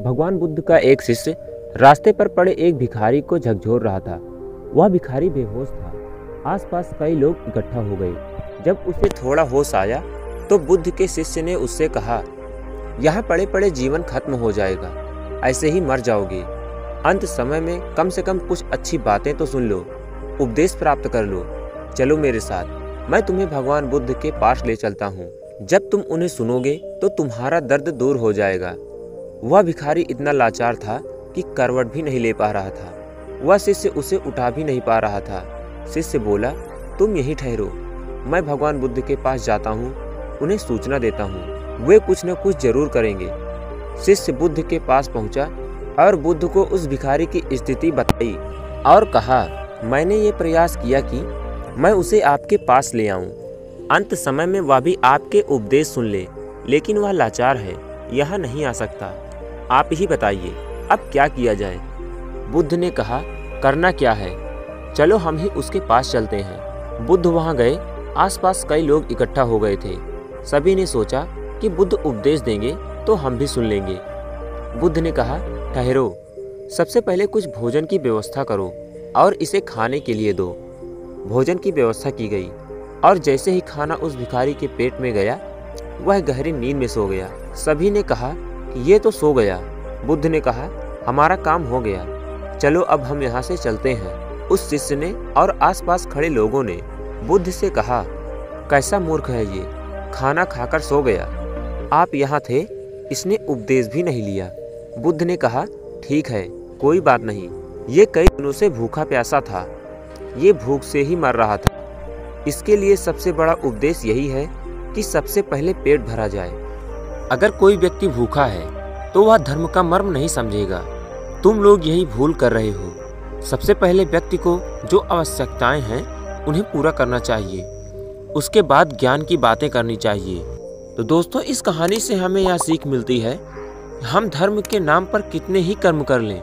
भगवान बुद्ध का एक शिष्य रास्ते पर पड़े एक भिखारी को झकझोर रहा था। वह भिखारी बेहोश था। आसपास कई लोग इकट्ठा हो गए। जब उसे थोड़ा होश आया तो बुद्ध के शिष्य ने उससे कहा, यहाँ पड़े पड़े जीवन खत्म हो जाएगा, ऐसे ही मर जाओगे। अंत समय में कम से कम कुछ अच्छी बातें तो सुन लो, उपदेश प्राप्त कर लो। चलो मेरे साथ, मैं तुम्हें भगवान बुद्ध के पास ले चलता हूँ। जब तुम उन्हें सुनोगे तो तुम्हारा दर्द दूर हो जाएगा। वह भिखारी इतना लाचार था कि करवट भी नहीं ले पा रहा था। वह शिष्य उसे उठा भी नहीं पा रहा था। शिष्य बोला, तुम यहीं ठहरो, मैं भगवान बुद्ध के पास जाता हूँ, उन्हें सूचना देता हूँ, वे कुछ न कुछ जरूर करेंगे। शिष्य बुद्ध के पास पहुँचा और बुद्ध को उस भिखारी की स्थिति बताई और कहा, मैंने ये प्रयास किया कि मैं उसे आपके पास ले आऊं। अंत समय में वह भी आपके उपदेश सुन ले, लेकिन वह लाचार है, यहाँ नहीं आ सकता। आप ही बताइए, अब क्या किया जाए? बुद्ध ने कहा, करना क्या है, चलो हम ही उसके पास चलते हैं। बुद्ध वहाँ गए। आसपास कई लोग इकट्ठा हो गए थे। सभी ने सोचा कि बुद्ध उपदेश देंगे तो हम भी सुन लेंगे। बुद्ध ने कहा, ठहरो, सबसे पहले कुछ भोजन की व्यवस्था करो और इसे खाने के लिए दो। भोजन की व्यवस्था की गई और जैसे ही खाना उस भिखारी के पेट में गया, वह गहरी नींद में सो गया। सभी ने कहा कि ये तो सो गया। बुद्ध ने कहा, हमारा काम हो गया, चलो अब हम यहाँ से चलते हैं। उस शिष्य ने और आसपास खड़े लोगों ने बुद्ध से कहा, कैसा मूर्ख है ये, खाना खाकर सो गया। आप यहाँ थे, इसने उपदेश भी नहीं लिया। बुद्ध ने कहा, ठीक है, कोई बात नहीं, ये कई दिनों से भूखा प्यासा था, ये भूख से ही मर रहा था। इसके लिए सबसे बड़ा उपदेश यही है कि सबसे पहले पेट भरा जाए। अगर कोई व्यक्ति भूखा है तो वह धर्म का मर्म नहीं समझेगा। तुम लोग यही भूल कर रहे हो। सबसे पहले व्यक्ति को जो आवश्यकताएं हैं उन्हें पूरा करना चाहिए, उसके बाद ज्ञान की बातें करनी चाहिए। तो दोस्तों, इस कहानी से हमें यह सीख मिलती है, हम धर्म के नाम पर कितने ही कर्म कर लें,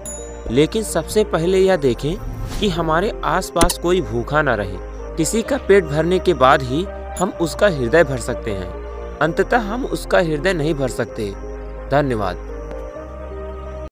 लेकिन सबसे पहले यह देखें कि हमारे आसपास कोई भूखा ना रहे। किसी का पेट भरने के बाद ही हम उसका हृदय भर सकते हैं, अंततः हम उसका हृदय नहीं भर सकते। धन्यवाद।